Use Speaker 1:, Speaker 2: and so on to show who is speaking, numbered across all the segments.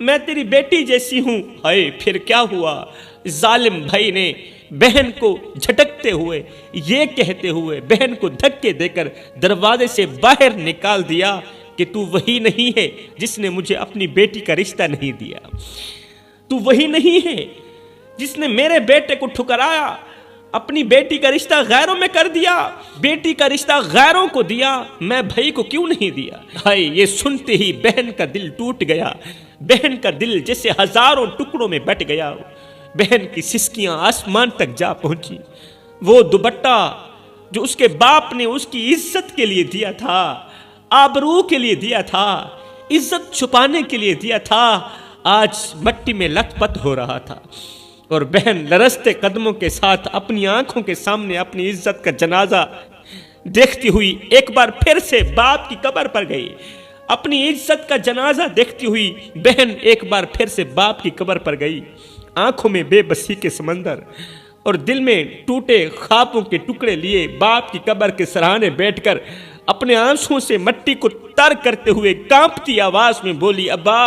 Speaker 1: میں تیری بیٹی جیسی ہوں۔ ہائے پھر کیا ہوا؟ ظالم بھائی نے بہن کو جھٹکتے ہوئے یہ کہتے ہوئے بہن کو دھکے دے کر دروازے سے باہر نکال دیا کہ تو وہی نہیں ہے جس نے مجھے اپنی بیٹی کا رشتہ نہیں دیا، تو وہی نہیں ہے جس نے میرے بیٹے کو ٹھکرایا، اپنی بیٹی کا رشتہ غیروں میں کر دیا، بیٹی کا رشتہ غیروں کو دیا، میں بھائی کو کیوں نہیں دیا؟ ہائے یہ سنتے ہی بہن کا دل ٹوٹ گیا، بہن کا دل جیسے ہزاروں ٹکڑوں میں بٹ گیا۔ بہن کی سسکیاں آسمان تک جا پہنچی۔ وہ دوپٹہ جو اس کے باپ نے اس کی عزت کے لیے دیا تھا، آبرو کے لیے دیا تھا، عزت چھپانے کے لیے دیا تھا، آج مٹی میں لت پت ہو رہا تھا، اور بہن لرزتے قدموں کے ساتھ اپنی آنکھوں کے سامنے اپنی عزت کا جنازہ دیکھتی ہوئی ایک بار پھر سے باپ کی قبر پر گئی۔ اپنی عزت کا جنازہ دیکھتی ہوئی بہن ایک بار پھر سے باپ کی قبر پر گئی، آنکھوں میں بے بسی کے سمندر اور دل میں ٹوٹے خوابوں کے ٹکڑے لیے باپ کی قبر کے سرانے بیٹھ کر اپنے آنسوں سے مٹی کو تر کرتے ہوئے کانپتی آواز میں بولی، ابا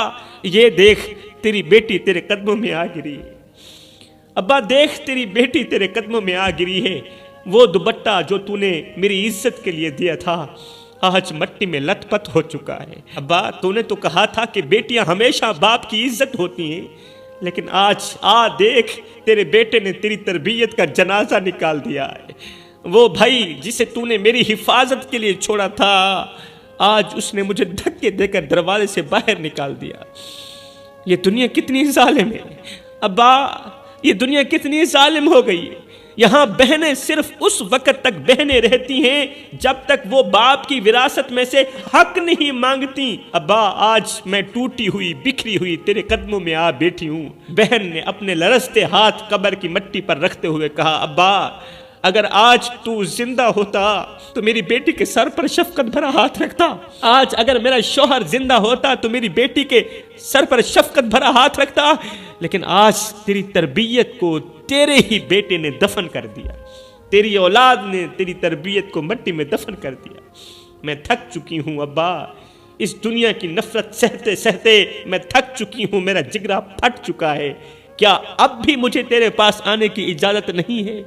Speaker 1: یہ دیکھ تیری بیٹی تیرے قدموں میں آ گری ہے، ابا دیکھ تیری بیٹی تیرے قدموں میں آ گری ہے، وہ دوپٹہ جو تو نے میری عزت کے لیے دیا تھا آج مٹی میں لت پت ہو چکا ہے۔ ابا تو نے تو کہا تھا کہ بیٹیاں ہمیشہ باپ کی عزت ہوتی ہیں، لیکن آج دیکھ تیرے بیٹے نے تیری تربیت کا جنازہ نکال دیا ہے۔ وہ بھائی جسے تو نے میری حفاظت کے لیے چھوڑا تھا آج اس نے مجھے دھکے دے کر دروازے سے باہر نکال دیا۔ یہ دنیا کتنی ظالم ہے ابا، یہ دنیا کتنی ظالم ہو گئی ہے۔ یہاں بہنیں صرف اس وقت تک بہنیں رہتی ہیں جب تک وہ باپ کی وراثت میں سے حق نہیں مانگتی۔ ابا آج میں ٹوٹی ہوئی بکھری ہوئی تیرے قدموں میں آ بیٹھی ہوں۔ بہن نے اپنے لرزتے ہاتھ قبر کی مٹی پر رکھتے ہوئے کہا، ابا اگر آج تو زندہ ہوتا تو میری بیٹی کے سر پر شفقت بھرا ہاتھ رکھتا، آج اگر میرا شوہر زندہ ہوتا تو میری بیٹی کے سر پر شفقت بھرا ہاتھ رکھتا، لیکن آج تیری تربیت کو تیرے ہی بیٹے نے دفن کر دیا، تیری اولاد نے تیری تربیت کو مٹی میں دفن کر دیا۔ میں تھک چکی ہوں ابا، اس دنیا کی نفرت سہتے سہتے میں تھک چکی ہوں، میرا جگرا پھٹ چکا ہے، کیا اب بھی مجھے تیرے پاس آنے کی اجازت نہیں ہے؟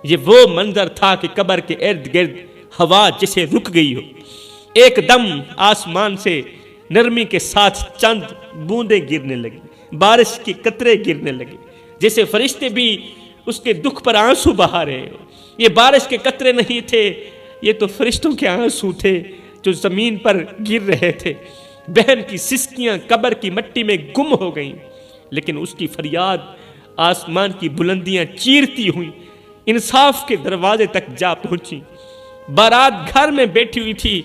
Speaker 1: یہ وہ منظر تھا کہ قبر کے ارد گرد ہوا جسے رک گئی ہو، ایک دم آسمان سے نرمی کے ساتھ چند بوندیں گرنے لگی، بارش کے قطرے گرنے لگے، جیسے فرشتے بھی اس کے دکھ پر آنسو بہا رہے ہو۔ یہ بارش کے قطرے نہیں تھے، یہ تو فرشتوں کے آنسو تھے جو زمین پر گر رہے تھے۔ بہن کی سسکیاں قبر کی مٹی میں گم ہو گئیں، لیکن اس کی فریاد آسمان کی بلندیاں چیرتی ہوئی انصاف کے دروازے تک جا پہنچی۔ بارات گھر میں بیٹھی ہوئی تھی،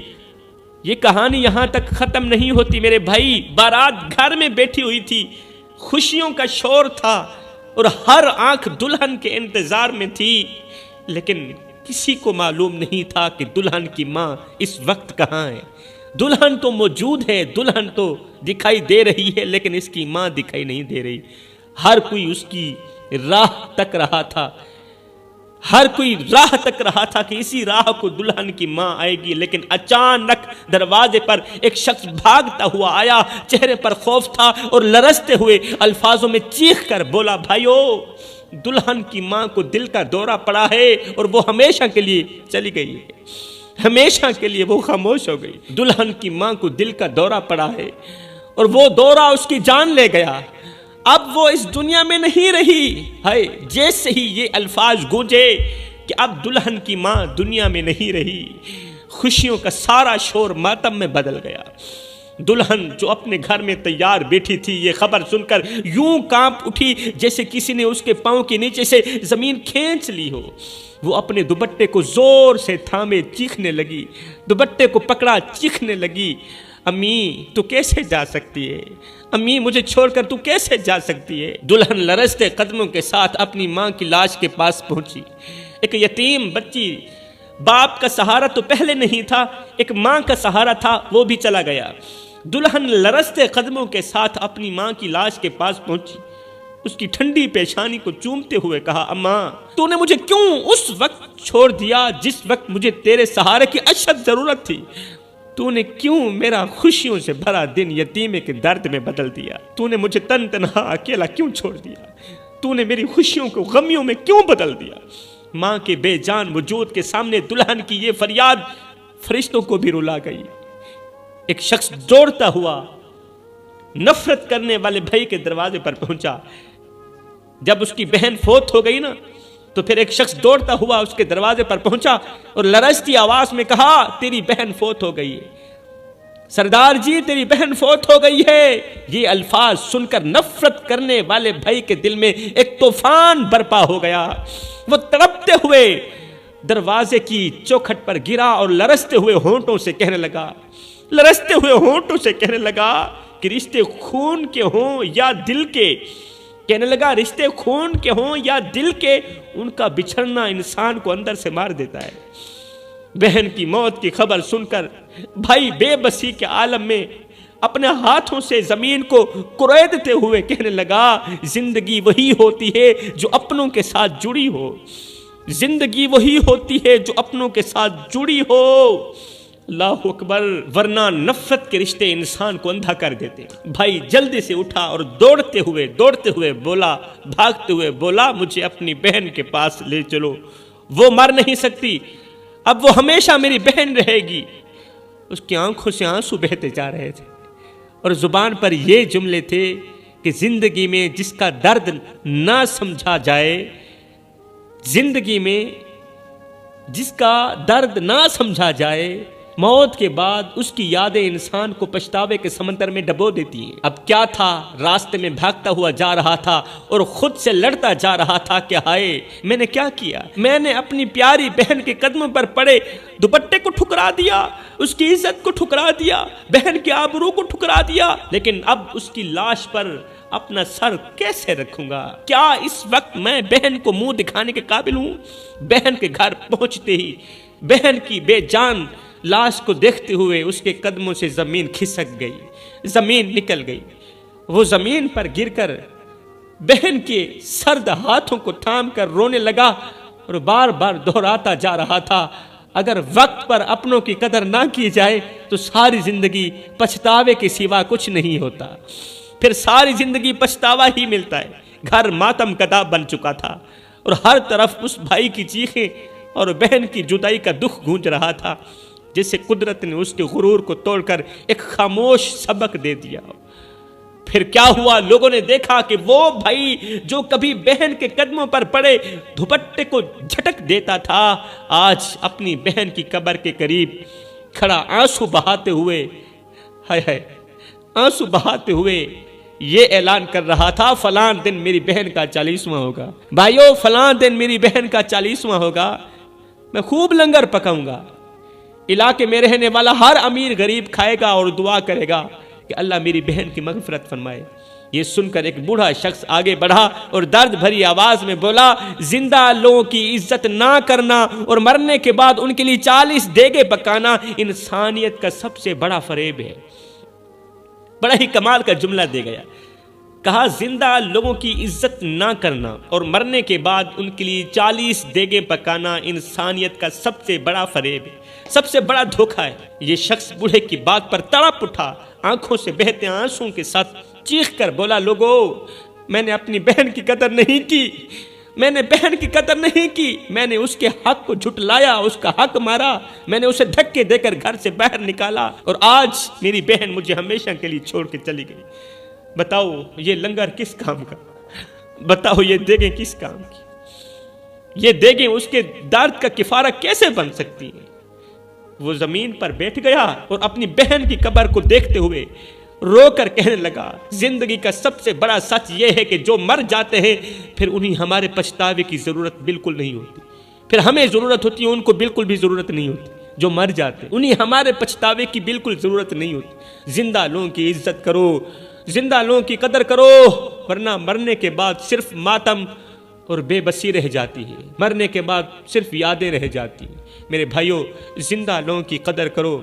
Speaker 1: یہ کہانی یہاں تک ختم نہیں ہوتی میرے بھائی۔ بارات گھر میں بیٹھی ہوئی تھی، خوشیوں کا شور تھا اور ہر آنکھ دلہن کے انتظار میں تھی، لیکن کسی کو معلوم نہیں تھا کہ دلہن کی ماں اس وقت کہاں ہے۔ دلہن تو موجود ہے، دلہن تو دکھائی دے رہی ہے، لیکن اس کی ماں دکھائی نہیں دے رہی۔ ہر کوئی اس کی راہ تک رہا تھا، ہر کوئی راہ تک رہا تھا کہ اسی راہ کو دلہن کی ماں آئے گی، لیکن اچانک دروازے پر ایک شخص بھاگتا ہوا آیا، چہرے پر خوف تھا اور لرزتے ہوئے الفاظوں میں چیخ کر بولا، بھائیو دلہن کی ماں کو دل کا دورہ پڑا ہے اور وہ ہمیشہ کے لیے چلی گئی ہے، ہمیشہ کے لیے وہ خاموش ہو گئی۔ دلہن کی ماں کو دل کا دورہ پڑا ہے اور وہ دورہ اس کی جان لے گیا، اب وہ اس دنیا میں نہیں رہی ہے۔ جیسے ہی یہ الفاظ گونجے کہ اب دلہن کی ماں دنیا میں نہیں رہی، خوشیوں کا سارا شور ماتم میں بدل گیا۔ دلہن جو اپنے گھر میں تیار بیٹھی تھی، یہ خبر سن کر یوں کانپ اٹھی جیسے کسی نے اس کے پاؤں کے نیچے سے زمین کھینچ لی ہو۔ وہ اپنے دوپٹے کو زور سے تھامے چیخنے لگی، دوپٹے کو پکڑا چیخنے لگی، امی تو کیسے جا سکتی ہے، امی مجھے چھوڑ کر تو کیسے جا سکتی ہے۔ دلہن لرزتے قدموں کے ساتھ اپنی ماں کی لاش کے پاس پہنچی۔ ایک یتیم بچی، باپ کا سہارا تو پہلے نہیں تھا، ایک ماں کا سہارا تھا، وہ بھی چلا گیا۔ دلہن لرزتے قدموں کے ساتھ اپنی ماں کی لاش کے پاس پہنچی، اس کی ٹھنڈی پیشانی کو چومتے ہوئے کہا، اماں تو نے مجھے کیوں اس وقت چھوڑ دیا جس وقت مجھے تیرے سہارے کی اشد ضرورت تھی؟ تو نے کیوں میرا خوشیوں سے بھرا دن یتیمے کے درد میں بدل دیا؟ تو نے مجھے تن تنہا اکیلا کیوں چھوڑ دیا؟ تو نے میری خوشیوں کو غمیوں میں کیوں بدل دیا؟ ماں کے بے جان وجود کے سامنے دلہن کی یہ فریاد فرشتوں کو بھی رلا گئی۔ ایک شخص دوڑتا ہوا نفرت کرنے والے بھائی کے دروازے پر پہنچا۔ جب اس کی بہن فوت ہو گئی نا، تو پھر ایک شخص دوڑتا ہوا اس کے دروازے پر پہنچا اور لرزتی آواز میں کہا، تیری بہن فوت ہو گئی ہے سردار جی، تیری بہن فوت ہو گئی ہے۔ یہ الفاظ سن کر نفرت کرنے والے بھائی کے دل میں ایک طوفان برپا ہو گیا۔ وہ تڑپتے ہوئے دروازے کی چوکھٹ پر گرا اور لرزتے ہوئے ہونٹوں سے کہنے لگا کہ رشتے خون کے ہوں یا دل کے، کہنے لگا رشتے خون کے ہوں یا دل کے، ان کا بچھڑنا انسان کو اندر سے مار دیتا ہے۔ بہن کی موت کی خبر سن کر بھائی بے بسی کے عالم میں اپنے ہاتھوں سے زمین کو کریدتے ہوئے کہنے لگا، زندگی وہی ہوتی ہے جو اپنوں کے ساتھ جڑی ہو، زندگی وہی ہوتی ہے جو اپنوں کے ساتھ جڑی ہو۔ اللہ اکبر، ورنہ نفرت کے رشتے انسان کو اندھا کر دیتے۔ بھائی جلدی سے اٹھا اور دوڑتے ہوئے بولا، بھاگتے ہوئے بولا، مجھے اپنی بہن کے پاس لے چلو، وہ مر نہیں سکتی، اب وہ ہمیشہ میری بہن رہے گی۔ اس کی آنکھوں سے آنسو بہتے جا رہے تھے اور زبان پر یہ جملے تھے کہ زندگی میں جس کا درد نہ سمجھا جائے، زندگی میں جس کا درد نہ سمجھا جائے، موت کے بعد اس کی یادیں انسان کو پچھتاوے کے سمندر میں ڈبو دیتی ہیں۔ اب کیا تھا، راستے میں بھاگتا ہوا جا رہا تھا اور خود سے لڑتا جا رہا تھا کہ ہائے میں نے کیا کیا، میں نے اپنی پیاری بہن کے قدموں پر پڑے دوپٹے کو ٹھکرا دیا، اس کی عزت کو ٹھکرا دیا، بہن کی آبرو کو ٹھکرا دیا، لیکن اب اس کی لاش پر اپنا سر کیسے رکھوں گا؟ کیا اس وقت میں بہن کو منہ دکھانے کے قابل ہوں؟ بہن کے گھر پہنچتے ہی بہن کی بے جان لاش کو دیکھتے ہوئے اس کے قدموں سے زمین کھسک گئی، زمین نکل گئی۔ وہ زمین پر گر کر بہن کے سرد ہاتھوں کو تھام کر رونے لگا اور بار بار دہراتا جا رہا تھا، اگر وقت پر اپنوں کی قدر نہ کی جائے تو ساری زندگی پچھتاوے کے سوا کچھ نہیں ہوتا، پھر ساری زندگی پچھتاوا ہی ملتا ہے۔ گھر ماتم کدا بن چکا تھا اور ہر طرف اس بھائی کی چیخیں اور بہن کی جدائی کا دکھ گونج رہا تھا، جسے قدرت نے اس کے غرور کو توڑ کر ایک خاموش سبق دے دیا۔ پھر کیا ہوا؟ لوگوں نے دیکھا کہ وہ بھائی جو کبھی بہن کے قدموں پر پڑے دوپٹے کو جھٹک دیتا تھا، آج اپنی بہن کی قبر کے قریب کھڑا آنسو بہاتے ہوئے یہ اعلان کر رہا تھا، فلاں دن میری بہن کا 40واں ہوگا، بھائیو فلاں دن میری بہن کا 40واں ہوگا، میں خوب لنگر پکاؤں گا، علاقے میں رہنے والا ہر امیر غریب کھائے گا اور دعا کرے گا کہ اللہ میری بہن کی مغفرت فرمائے۔ یہ سن کر ایک بوڑھا شخص آگے بڑھا اور درد بھری آواز میں بولا، زندہ لوگوں کی عزت نہ کرنا اور مرنے کے بعد ان کے لیے 40 دیگیں پکانا انسانیت کا سب سے بڑا فریب ہے۔ بڑا ہی کمال کا جملہ دے گیا، کہا زندہ لوگوں کی عزت نہ کرنا اور مرنے کے بعد ان کے لیے 40 دیگیں پکانا انسانیت کا سب سے بڑا فریب ہے، سب سے بڑا دھوکہ ہے۔ یہ شخص بوڑھے کی بات پر تڑپ اٹھا، آنکھوں سے بہتے آنسوں کے ساتھ چیخ کر بولا، لوگو میں نے اپنی بہن کی قدر نہیں کی، میں نے بہن کی قدر نہیں کی، میں نے اس کے حق کو جھٹلایا، اس کا حق مارا، میں نے اسے دھکے دے کر گھر سے باہر نکالا اور آج میری بہن مجھے ہمیشہ کے لیے چھوڑ کے چلی گئی۔ بتاؤ یہ لنگر کس کام کا؟ بتاؤ یہ دیگیں کس کام کی؟ یہ دیگیں اس کے درد کا کفارہ کیسے بن سکتی ہیں؟ وہ زمین پر بیٹھ گیا اور اپنی بہن کی قبر کو دیکھتے ہوئے رو کر کہنے لگا، زندگی کا سب سے بڑا سچ یہ ہے کہ جو مر جاتے ہیں پھر انہیں ہمارے پچھتاوے کی ضرورت بالکل نہیں ہوتی، پھر ہمیں ضرورت ہوتی ہے، ان کو بالکل بھی ضرورت نہیں ہوتی۔ جو مر جاتے انہیں ہمارے پچھتاوے کی بالکل ضرورت نہیں ہوتی۔ زندہ لوگوں کی عزت کرو، زندہ لوگوں کی قدر کرو، ورنہ مرنے کے بعد صرف ماتم اور بے بسی رہ جاتی ہے، مرنے کے بعد صرف یادیں رہ جاتی ہیں۔ میرے بھائیوں، زندہ لوگوں کی قدر کرو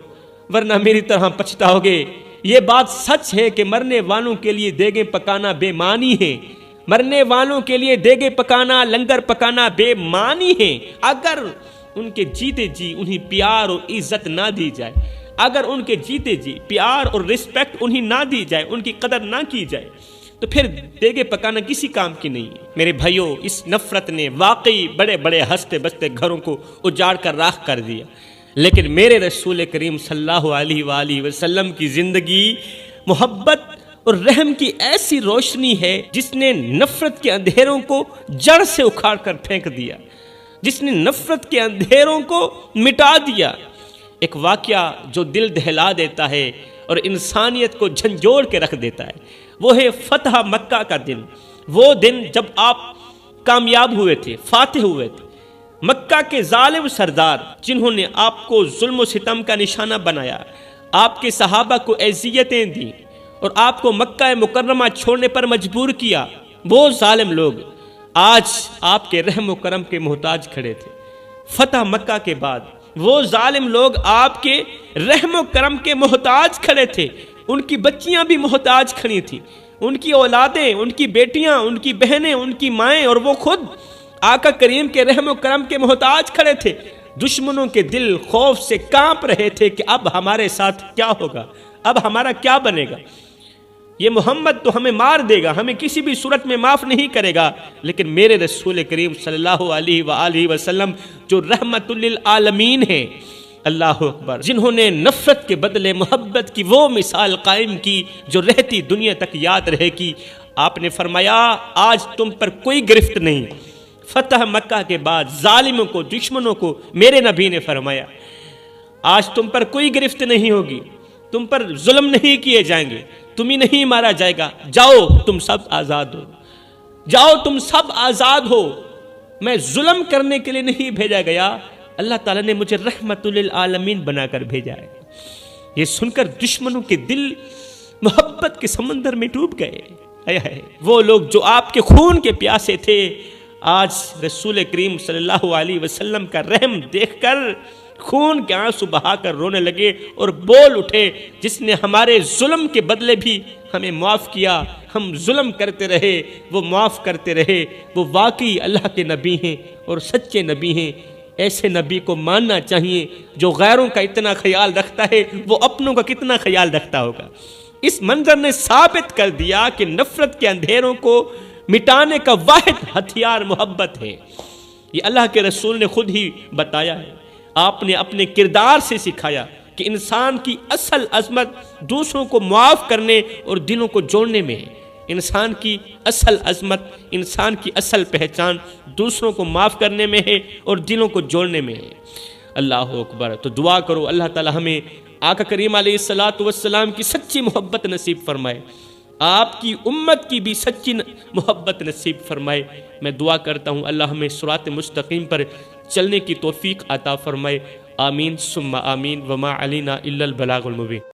Speaker 1: ورنہ میری طرح پچھتاؤ گے۔ یہ بات سچ ہے کہ مرنے والوں کے لیے دیگیں پکانا بے معنی ہے، مرنے والوں کے لیے دیگیں پکانا، لنگر پکانا بے معنی ہے، اگر ان کے جیتے جی انہیں پیار اور عزت نہ دی جائے، اگر ان کے جیتے جی پیار اور رسپیکٹ انہیں نہ دی جائے، ان کی قدر نہ کی جائے، تو پھر دیگے پکانا کسی کام کی نہیں ہے۔ میرے بھائیوں، اس نفرت نے واقعی بڑے بڑے ہنستے بستے گھروں کو اجاڑ کر راکھ کر دیا، لیکن میرے رسول کریم صلی اللہ علیہ وآلہ وسلم کی زندگی محبت اور رحم کی ایسی روشنی ہے جس نے نفرت کے اندھیروں کو جڑ سے اکھاڑ کر پھینک دیا، جس نے نفرت کے اندھیروں کو مٹا دیا۔ ایک واقعہ جو دل دہلا دیتا ہے اور انسانیت کو جھنجھوڑ کے رکھ دیتا ہے، وہ ہے فتح مکہ کا دن۔ وہ دن جب آپ کامیاب ہوئے تھے، فاتح ہوئے تھے۔ مکہ کے ظالم سردار جنہوں نے آپ کو ظلم و ستم کا نشانہ بنایا، آپ کے صحابہ کو اذیتیں دیں اور آپ کو مکہ مکرمہ چھوڑنے پر مجبور کیا، وہ ظالم لوگ آج آپ کے رحم و کرم کے محتاج کھڑے تھے۔ فتح مکہ کے بعد وہ ظالم لوگ آپ کے رحم و کرم کے محتاج کھڑے تھے، ان کی بچیاں بھی محتاج کھڑی تھیں، ان کی اولادیں، ان کی بیٹیاں، ان کی بہنیں، ان کی مائیں، اور وہ خود آقا کریم کے رحم و کرم کے محتاج کھڑے تھے۔ دشمنوں کے دل خوف سے کانپ رہے تھے کہ اب ہمارے ساتھ کیا ہوگا، اب ہمارا کیا بنے گا، یہ محمد تو ہمیں مار دے گا، ہمیں کسی بھی صورت میں معاف نہیں کرے گا۔ لیکن میرے رسول کریم صلی اللہ علیہ وآلہ وسلم جو رحمت للعالمین ہیں، اللہ اکبر، جنہوں نے نفرت کے بدلے محبت کی وہ مثال قائم کی جو رہتی دنیا تک یاد رہے گی۔ آپ نے فرمایا آج تم پر کوئی گرفت نہیں۔ فتح مکہ کے بعد ظالموں کو، دشمنوں کو میرے نبی نے فرمایا آج تم پر کوئی گرفت نہیں ہوگی، تم پر ظلم نہیں کیے جائیں گے، تمہیں نہیں مارا جائے گا، جاؤ تم سب آزاد ہو، جاؤ تم سب آزاد ہو، میں ظلم کرنے کے لیے نہیں بھیجا گیا، اللہ تعالیٰ نے مجھے رحمت للعالمین بنا کر بھیجا ہے۔ یہ سن کر دشمنوں کے دل محبت کے سمندر میں ڈوب گئے۔ وہ لوگ جو آپ کے خون کے پیاسے تھے، آج رسول کریم صلی اللہ علیہ وسلم کا رحم دیکھ کر خون کے آنسو بہا کر رونے لگے اور بول اٹھے، جس نے ہمارے ظلم کے بدلے بھی ہمیں معاف کیا، ہم ظلم کرتے رہے وہ معاف کرتے رہے، وہ واقعی اللہ کے نبی ہیں اور سچے نبی ہیں۔ ایسے نبی کو ماننا چاہیے جو غیروں کا اتنا خیال رکھتا ہے، وہ اپنوں کا کتنا خیال رکھتا ہوگا۔ اس منظر نے ثابت کر دیا کہ نفرت کے اندھیروں کو مٹانے کا واحد ہتھیار محبت ہے۔ یہ اللہ کے رسول نے خود ہی بتایا ہے، آپ نے اپنے کردار سے سکھایا کہ انسان کی اصل عظمت دوسروں کو معاف کرنے اور دلوں کو جوڑنے میں ہے۔ انسان کی اصل عظمت، انسان کی اصل پہچان دوسروں کو معاف کرنے میں ہے اور دلوں کو جوڑنے میں ہے۔ اللہ اکبر۔ تو دعا کرو اللہ تعالی ہمیں آقا کریم علیہ السلام کی سچی محبت نصیب فرمائے، آپ کی امت کی بھی سچی محبت نصیب فرمائے۔ میں دعا کرتا ہوں اللہ ہمیں صراط مستقیم پر چلنے کی توفیق عطا فرمائے۔ آمین ثم آمین۔ وما علینا الا البلاغ المبین۔